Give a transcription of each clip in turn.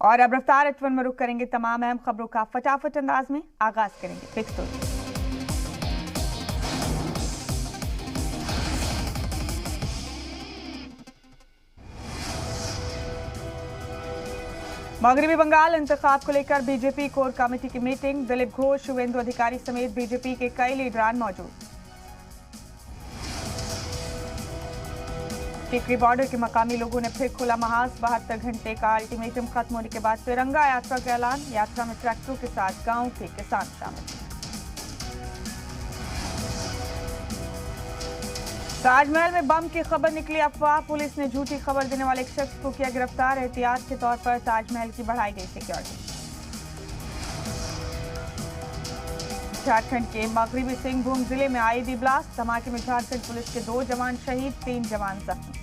और अब रफ्तार H1 में रुक करेंगे तमाम अहम खबरों का फटाफट अंदाज में आगाज करेंगे फिक्स स्टोरी। मगरबी बंगाल इंतखाब को लेकर बीजेपी कोर कमेटी की मीटिंग। दिलीप घोष, शुवेंदु अधिकारी समेत बीजेपी के कई लीडरान मौजूद। टिकरी बॉर्डर के मकामी लोगों ने फिर खोला महाज। 72 घंटे का अल्टीमेटम खत्म होने के बाद तिरंगा यात्रा का ऐलान। यात्रा में ट्रैक्टरों के साथ गांव के किसान शामिल। ताजमहल में बम की खबर निकली अफवाह। पुलिस ने झूठी खबर देने वाले एक शख्स को किया गिरफ्तार। एहतियात के तौर पर ताजमहल की बढ़ाई गई सिक्योरिटी। झारखंड के मगरबी सिंहभूम जिले में आईईडी ब्लास्ट। धमाके में झारखंड पुलिस के 2 जवान शहीद, 3 जवान जख्मी।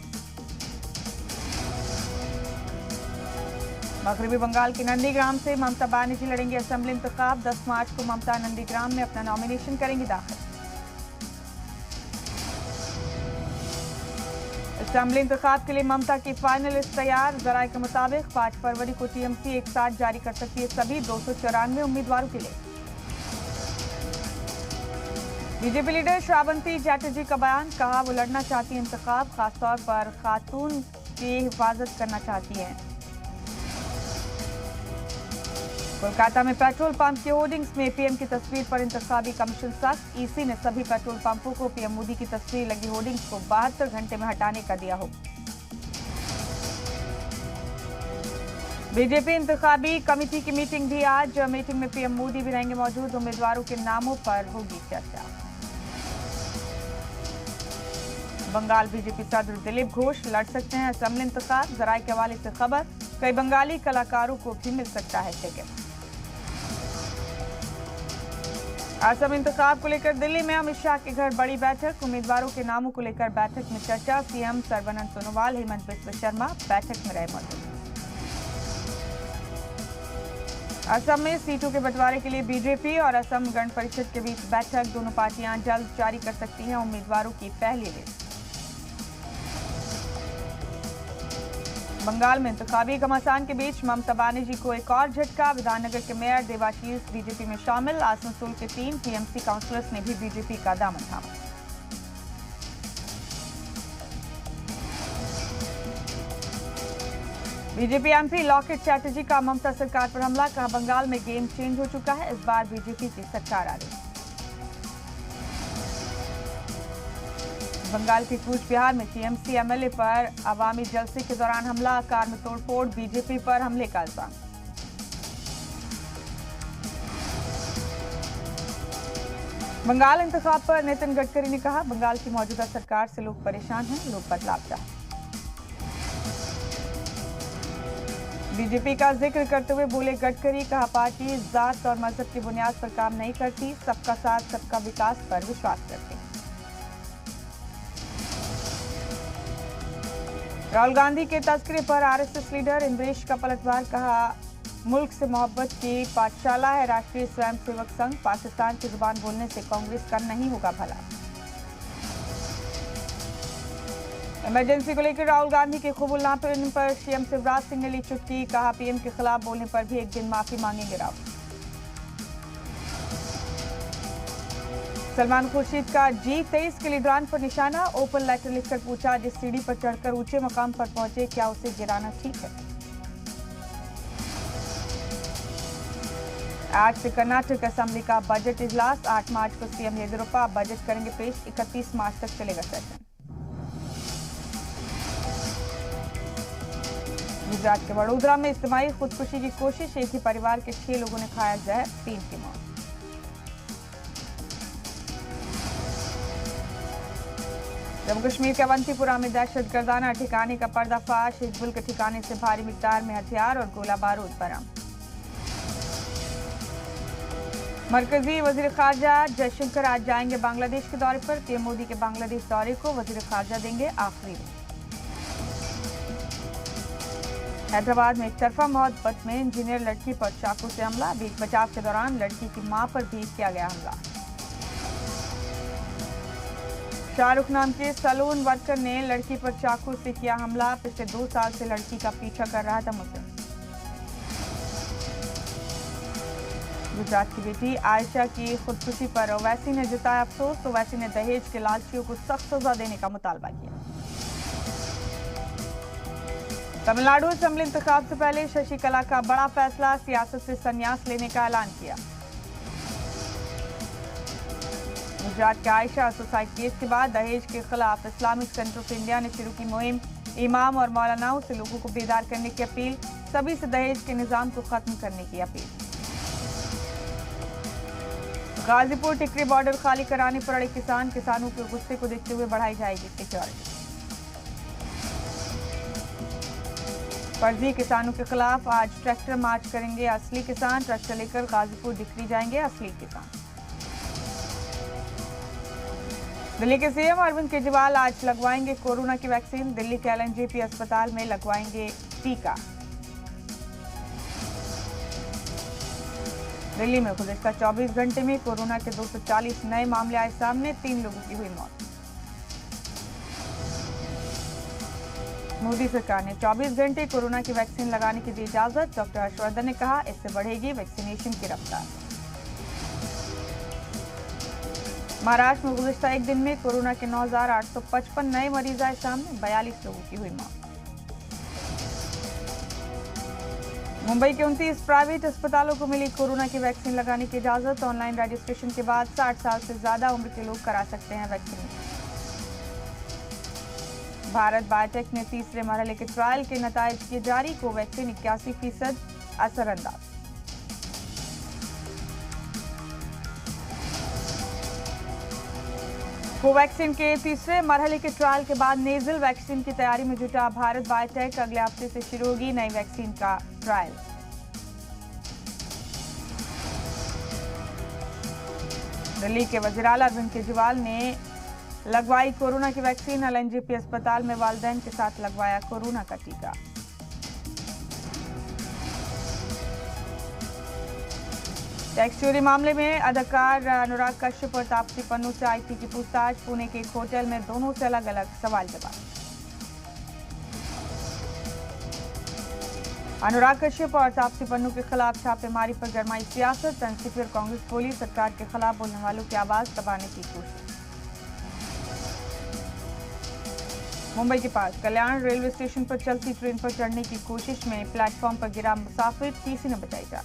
मगरबी बंगाल के नंदीग्राम से ममता बनर्जी लड़ेंगी असेंबली इंतखाब। 10 मार्च को ममता नंदीग्राम में अपना नॉमिनेशन करेंगी दाखिल। असेंबली इंतखाब के लिए ममता की फाइनल लिस्ट तैयार। जराये के मुताबिक 5 फरवरी को टीएमसी एक साथ जारी कर सकती है सभी 294 उम्मीदवारों के लिए। बीजेपी लीडर श्रावंती चैटर्जी का बयान। कहा वो लड़ना चाहती है इंतखाब, खासतौर पर खातून की हिफाजत करना चाहती है। कोलकाता में पेट्रोल पंप के होर्डिंग्स में पीएम की तस्वीर पर इंतखाबी कमीशन सख्त। ईसी ने सभी पेट्रोल पंपों को पीएम मोदी की तस्वीर लगी होर्डिंग्स को 72 घंटे में हटाने का दिया हुक्म। बीजेपी इंतखाबी कमेटी की मीटिंग भी आज। मीटिंग में पीएम मोदी भी रहेंगे मौजूद। उम्मीदवारों के नामों पर होगी चर्चा। बंगाल बीजेपी सदर दिलीप घोष लड़ सकते हैं असेंबली इंतखाब। जराये के हवाले से खबर। कई बंगाली कलाकारों को भी मिल सकता है टिकट। असम इंतखाब को लेकर दिल्ली में अमित शाह के घर बड़ी बैठक। उम्मीदवारों के नामों को लेकर बैठक में चर्चा। सीएम सर्बानंद सोनोवाल, हेमंत बिस्वा शर्मा बैठक में रहे मौजूद। असम में सीटों के बंटवारे के लिए बीजेपी और असम गण परिषद के बीच बैठक। दोनों पार्टियां जल्द जारी कर सकती हैं उम्मीदवारों की पहली लिस्ट। बंगाल में इंतखाबी घमासान के बीच ममता बनर्जी को एक और झटका। विधाननगर के मेयर देवाशीष बीजेपी में शामिल। आसनसोल के 3 टीएमसी काउंसलर्स ने भी बीजेपी का दामन थामा। बीजेपी एमपी लॉकेट चैटर्जी का ममता सरकार पर हमला। कहा बंगाल में गेम चेंज हो चुका है, इस बार बीजेपी की सरकार आ रही। बंगाल के कूच बिहार में टीएमसी एमएलए पर अवामी जलसे के दौरान हमला। कार में तोड़फोड़, बीजेपी पर हमले का इल्जाम। बंगाल इंतखाब पर नितिन गडकरी ने कहा बंगाल की मौजूदा सरकार से लोग परेशान हैं, लोग बदलाव चाहते हैं। बीजेपी का जिक्र करते हुए बोले गडकरी। कहा पार्टी जात और मजहब की बुनियाद पर काम नहीं करती, सबका साथ सबका विकास पर विश्वास करती है। राहुल गांधी के तस्करे पर आरएसएस लीडर इंद्रेश का पलटवार। कहा मुल्क से मोहब्बत की पाठशाला है राष्ट्रीय स्वयंसेवक संघ। पाकिस्तान की जुबान बोलने से कांग्रेस का नहीं होगा भला। इमरजेंसी को लेकर राहुल गांधी के कबूल ना होने पर सीएम शिवराज सिंह ने ली चुटकी। कहा पीएम के खिलाफ बोलने पर भी एक दिन माफी मांगेंगे राहुल। सलमान खुर्शीद का G23 के लीडरान पर निशाना। ओपन लेटर लिखकर पूछा जिस सीढ़ी पर चढ़कर ऊंचे मकाम पर पहुंचे क्या उसे गिराना ठीक है। आज से कर्नाटक असेंबली का बजट इजलास। 8 मार्च को सीएम येदियुरप्पा बजट करेंगे पेश। 31 मार्च तक चलेगा सेशन। गुजरात के वडोदरा में इज्तिमाई खुदकुशी की कोशिश। एक ही परिवार के 6 लोगों ने खाया जहर, 3 की मौत। जम्मू कश्मीर के अवंतीपुरा में दहशतगर्दाना ठिकाने का पर्दाफाश। हिजबुल के ठिकाने से भारी मिकदार में हथियार और गोला बारूद बरामद। मरकजी वजीर खारजा जयशंकर आज जाएंगे बांग्लादेश के दौरे पर। पीएम मोदी के बांग्लादेश दौरे को वजीर खारजा देंगे आखिरी रूप। हैदराबाद में एक तरफा मोहब्बत में इंजीनियर लड़की पर चाकू से हमला। बीच बचाव के दौरान लड़की की मां पर भी किया गया हमला। शाहरुख नाम के सैलून वर्कर ने लड़की पर चाकू से किया हमला। पिछले 2 साल से लड़की का पीछा कर रहा था मुलजिम। गुजरात की बेटी आयशा की खुदकुशी पर ओवैसी ने जताया अफसोस। ओवैसी ने दहेज के लालचियों को सख्त सजा देने का मुतालबा किया। तमिलनाडु असेंबली इंतखाब से पहले शशिकला का बड़ा फैसला, सियासत से संन्यास लेने का ऐलान किया। गुजरात के आयशा सुसाइड केस के बाद दहेज के खिलाफ इस्लामिक सेंटर ऑफ इंडिया ने शुरू की मुहिम। इमाम और मौलानाओं से लोगों को बेदार करने की अपील, सभी से दहेज के निजाम को खत्म करने की अपील। गाजीपुर टिकरी बॉर्डर खाली कराने पर अड़े किसानों के गुस्से को देखते हुए बढ़ाई जाएगी सिक्योरिटी। फर्जी किसानों के खिलाफ आज ट्रैक्टर मार्च करेंगे असली किसान। ट्रैक्टर लेकर गाजीपुर टिकरी जाएंगे असली किसान। दिल्ली के सीएम अरविंद केजरीवाल आज लगवाएंगे कोरोना की वैक्सीन। दिल्ली के एलएनजेपी अस्पताल में लगवाएंगे टीका। दिल्ली में गुज़िश्ता 24 घंटे में कोरोना के 240 नए मामले आए सामने, 3 लोगों की हुई मौत। मोदी सरकार ने 24 घंटे कोरोना की वैक्सीन लगाने की दी इजाजत। डॉक्टर हर्षवर्धन ने कहा, इससे बढ़ेगी वैक्सीनेशन की रफ्तार। महाराष्ट्र में गुज़िश्ता एक दिन में कोरोना के 9,855 नए मरीज आए सामने, 42 लोगों की हुई मौत। मुंबई के 29 प्राइवेट अस्पतालों को मिली कोरोना की वैक्सीन लगाने की इजाजत। ऑनलाइन रजिस्ट्रेशन के बाद 60 साल से ज्यादा उम्र के लोग करा सकते हैं वैक्सीन। भारत बायोटेक ने तीसरे मरहले के ट्रायल के नतायज किए जारी। कोवैक्सीन 81% असरअंदाज। कोवैक्सीन के तीसरे मरहले के ट्रायल के बाद नेजल वैक्सीन की तैयारी में जुटा भारत बायोटेक। अगले हफ्ते से शुरू होगी नई वैक्सीन का ट्रायल। दिल्ली के वज़ीर आला अरविंद केजरीवाल ने लगवाई कोरोना की वैक्सीन। एलएनजेपी अस्पताल में वालिदैन के साथ लगवाया कोरोना का टीका। टैक्स चोरी मामले में अदाकार अनुराग कश्यप और तापसी पन्नू से आईटी की पूछताछ। पुणे के एक होटल में दोनों से अलग अलग सवाल जवाब। अनुराग कश्यप और तापसी पन्नू के खिलाफ छापेमारी पर गरमाई सियासत। एनसीपी और कांग्रेस बोली, सरकार के खिलाफ बोलने वालों की आवाज दबाने की कोशिश। मुंबई के पास कल्याण रेलवे स्टेशन पर चलती ट्रेन पर चढ़ने की कोशिश में प्लेटफॉर्म पर गिरा मुसाफिर, टीसी ने बचाई जान।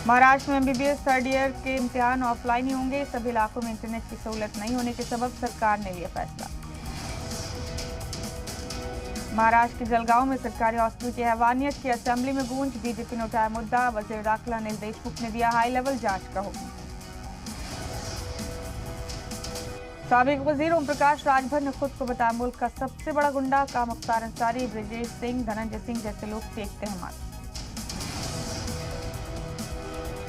महाराष्ट्र में एमबीबीएस थर्ड ईयर के इम्तिहान ऑफलाइन ही होंगे। सभी इलाकों में इंटरनेट की सहूलत नहीं होने के सबब सरकार ने लिया फैसला। महाराष्ट्र के जलगांव में सरकारी हॉस्पिटल की हैवानियत की असेंबली में गूंज। बीजेपी ने उठाया मुद्दा। वजीर दाखिला अनिल देशमुख ने दिया हाई लेवल जांच का हुक्म। साबिक वजीर ओम प्रकाश राजभर ने खुद को बताया मुल्क का सबसे बड़ा गुंडा। का मुख्तार अंसारी, ब्रजेश सिंह, धनंजय सिंह जैसे लोग टेकते हैं माथा।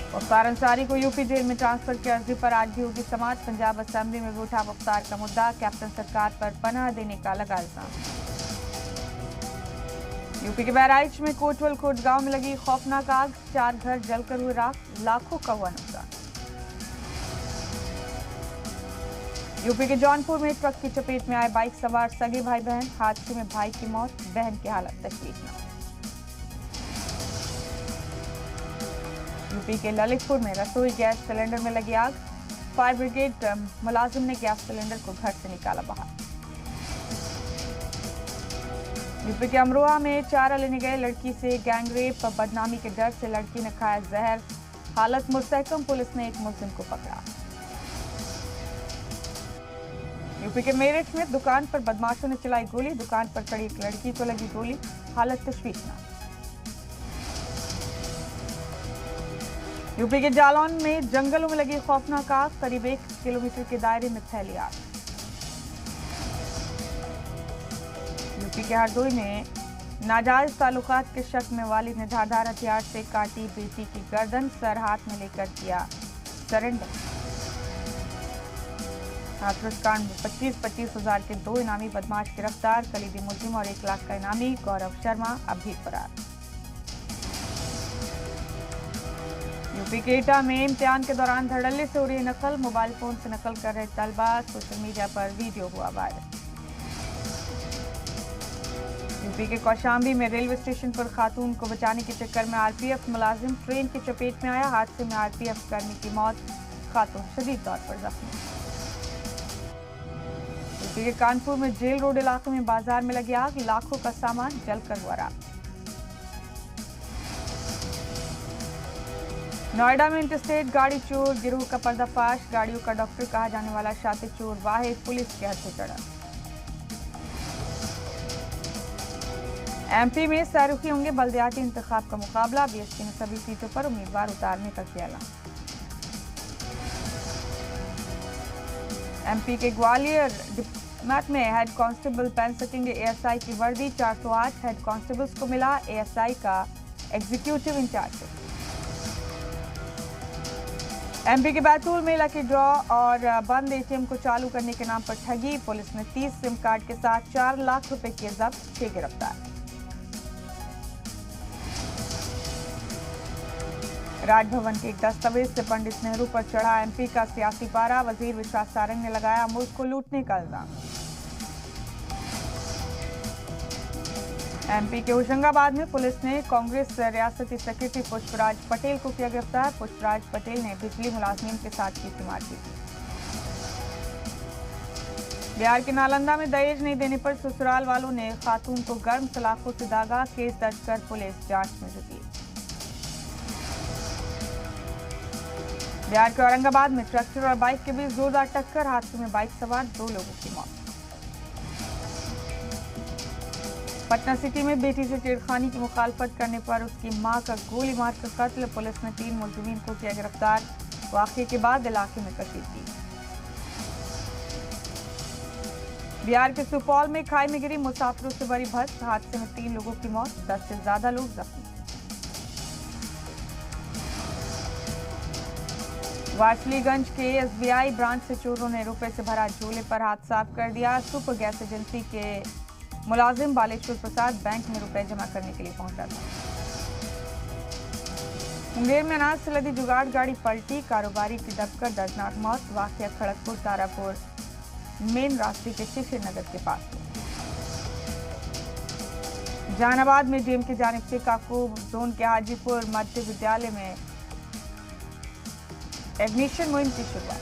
मुख्तार अंसारी को यूपी जेल में ट्रांसफर की अर्जी पर आज भी होगी समाअत। पंजाब असेंबली में भी उठा मुख्तार का मुद्दा। कैप्टन सरकार पर पनाह देने का लगा इल्जाम। यूपी के बहराइच में कोटवल कोट गांव में लगी खौफनाक आग। 4 घर जलकर हुए राख, लाखों का हुआ नुकसान। यूपी के जौनपुर में ट्रक की चपेट में आए बाइक सवार सगे भाई बहन। हादसे में भाई की मौत, बहन की हालत तशवीशनाक। यूपी के ललितपुर में रसोई गैस सिलेंडर में लगी आग। फायर ब्रिगेड मुलाजिम ने गैस सिलेंडर को घर से निकाला बाहर। यूपी के अमरोहा में चारा लेने गए लड़की से गैंगरेप, बदनामी के डर से लड़की ने खाया जहर, हालत मुस्तहकम। पुलिस ने एक मुलजिम को पकड़ा। यूपी के मेरठ में दुकान पर बदमाशों ने चलाई गोली। दुकान पर खड़ी एक लड़की को लगी गोली, हालत तशवीशनाक। यूपी के जालौन में जंगलों में लगी खौफनाक आग। करीब 1 किलोमीटर के दायरे में फैली आग। यूपी के हरदोई में नाजायज ताल्लुकात के शक में वालिद ने धारदार हथियार से काटी बेटी की गर्दन। सर हाथ में लेकर किया सरेंडर। हाथरस कांड में 25-25 हजार के 2 इनामी बदमाश गिरफ्तार। कलीदी मुलजिम और 1 लाख का इनामी गौरव शर्मा अब भी फरार। यूपी के एटा में इम्तिहान के दौरान धड़ल्ले से हो रही नकल। मोबाइल फोन से नकल कर रहे तलबा। सोशल मीडिया पर वीडियो हुआ वायरल। यूपी के कौशाम्बी में रेलवे स्टेशन पर खातून को बचाने के चक्कर में आरपीएफ मुलाजिम ट्रेन की चपेट में आया। हादसे में आरपीएफ कर्मी की मौत, खातून शदीद तौर पर जख्मी। यूपी के कानपुर में जेल रोड इलाके में बाजार में लगी आग, लाखों का सामान जलकर हुआ राख। नोएडा में इंटरस्टेट गाड़ी चोर गिरोह का पर्दाफाश, गाड़ियों का डॉक्टर कहा जाने वाला शातिर चोर वाहिद पुलिस के हाथ से चढ़ा। एमपी में सारुखी होंगे बल्दियाती इंतखाब का मुकाबला, बीएसपी ने सभी सीटों पर उम्मीदवार उतारने का किया ऐलान। एमपी के ग्वालियर डिप्लोमेट में हेड कांस्टेबल पहन सकेंगे एएसआई की वर्दी, 408 हेड कांस्टेबल्स को मिला एएसआई का एग्जीक्यूटिव इंचार्ज। एमपी के बैतूल में लकी ड्रॉ और बंद एटीएम को चालू करने के नाम पर ठगी, पुलिस ने 30 सिम कार्ड के साथ 4 लाख रुपए किए जब्त, 6 गिरफ्तार। राजभवन के एक दस्तावेज से पंडित नेहरू पर चढ़ा एमपी का सियासी पारा, वजीर विश्वास सारंग ने लगाया मुल्क को लूटने का इल्जाम। एमपी के होशंगाबाद में पुलिस ने कांग्रेस रियासती सेक्रेटरी पुष्पराज पटेल को किया गिरफ्तार, पुष्पराज पटेल ने बिजली मुलाजमीन के साथ की थी मारपीट। बिहार के नालंदा में दहेज नहीं देने पर ससुराल वालों ने खातून को गर्म सलाखों से दागा, केस दर्ज कर पुलिस जांच में जुटी। बिहार के औरंगाबाद में ट्रैक्टर और बाइक के बीच जोरदार टक्कर, हादसे में बाइक सवार 2 लोगों की मौत। पटना सिटी में बेटी से छेड़खानी की मुखालफत करने पर उसकी मां का गोली मारकर कत्ल, पुलिस ने 3 मुलजिमीन को किया गिरफ्तार, वाकये के बाद इलाके में कशीदगी। बिहार के सुपौल में खाई में गिरी मुसाफिरों से भरी बस, हादसे में 3 लोगों की मौत, 10 से ज्यादा लोग जख्मी। वारसलीगंज के एसबीआई ब्रांच से चोरों ने रुपए से भरा झोले पर हाथ साफ कर दिया, सुपर गैस एजेंसी के मुलाजिम बालेश्वर प्रसाद बैंक में रुपए जमा करने के लिए पहुंचा था। मुंगेर में अनाज से लदी जुगाड़ गाड़ी पलटी, कारोबारी की दबकर दर्दनाक मौत, वाकया खड़गपुर तारापुर मेन रास्ते के शिशिर नगर के पास। जहानाबाद में डीएम की जानिब से काकू जोन के हाजीपुर मध्य विद्यालय में एग्निशन मुहिम की शुरुआत।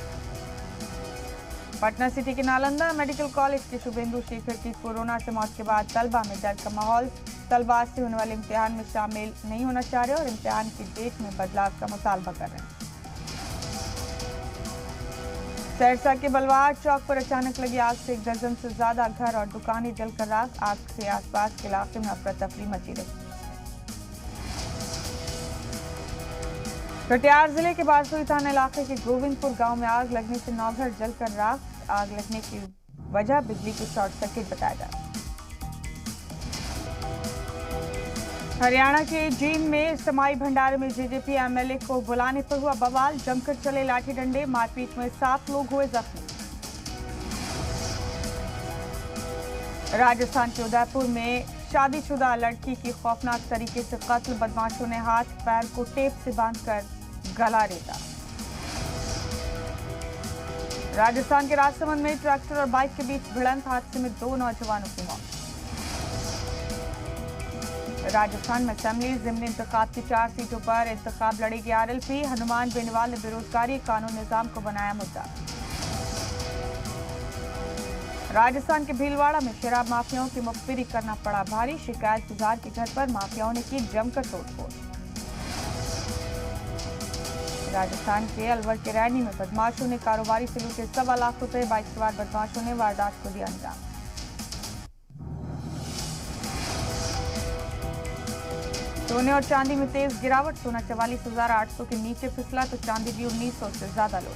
पटना सिटी के नालंदा मेडिकल कॉलेज के शुभेंदु शेखर की कोरोना से मौत के बाद तलबा में डर का माहौल, तलबा से होने वाले इम्तिहान में शामिल नहीं होना चाह रहे और इम्तिहान की डेट में बदलाव का मुतालबा कर रहे हैं। सहरसा के बलवार चौक पर अचानक लगी आग से 1 दर्जन से ज्यादा घर और दुकानें जलकर राख, आग से आसपास के इलाके में अफरा तफरी मची रही। कटिहार जिले के बारसोई थाना इलाके के गोविंदपुर गांव में आग लगने से 9 घर जलकर राख, आग लगने की वजह बिजली की शॉर्ट सर्किट बताया जा रहा है। हरियाणा के जींद में समाई भंडारे में जेजेपी एमएलए को बुलाने पर हुआ बवाल, जमकर चले लाठी डंडे, मारपीट में 7 लोग हुए जख्मी। राजस्थान के उदयपुर में शादीशुदा लड़की की खौफनाक तरीके से कत्ल, बदमाशों ने हाथ पैर को टेप से बांधकर गला रेता। राजस्थान के राजसमंद में ट्रैक्टर और बाइक के बीच भिड़ंत, हादसे में 2 नौजवानों की मौत। राजस्थान में असेंबली जिमनी इंतखाब की 4 सीटों पर इंतखाब लड़ेगी आरएलपी, हनुमान बेनीवाल ने बेरोजगारी कानून निजाम को बनाया मुद्दा। राजस्थान के भीलवाड़ा में शराब माफियाओं की मुखबिरी करना पड़ा भारी, शिकायत गुजार के घर पर माफियाओं ने की जमकर तोड़फोड़। राजस्थान के अलवर के रैनी में बदमाशों ने कारोबारी से लूटे 1.25 लाख रुपए, बाइक सवार बदमाशों ने वारदात को दिया अंजाम। सोने और चांदी में तेज गिरावट, सोना 44,800 के नीचे फिसला तो चांदी भी 1900 से ज्यादा लो।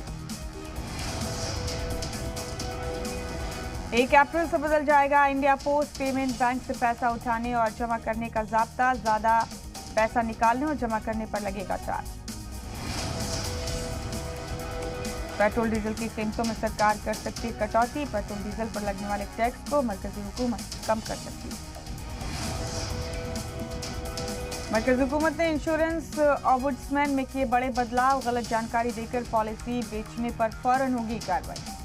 1 अप्रैल से बदल जाएगा इंडिया पोस्ट पेमेंट बैंक से पैसा उठाने और जमा करने का ज़ाब्ता, ज्यादा पैसा निकालने और जमा करने पर लगेगा चार्ज। पेट्रोल डीजल की कीमतों में सरकार कर सकती है कटौती, पेट्रोल डीजल पर लगने वाले टैक्स को मरकजी हुकूमत कम कर सकती है। मरकजी हुकूमत ने इंश्योरेंस ऑम्बुड्समैन में किए बड़े बदलाव, गलत जानकारी देकर पॉलिसी बेचने पर फौरन होगी कार्रवाई।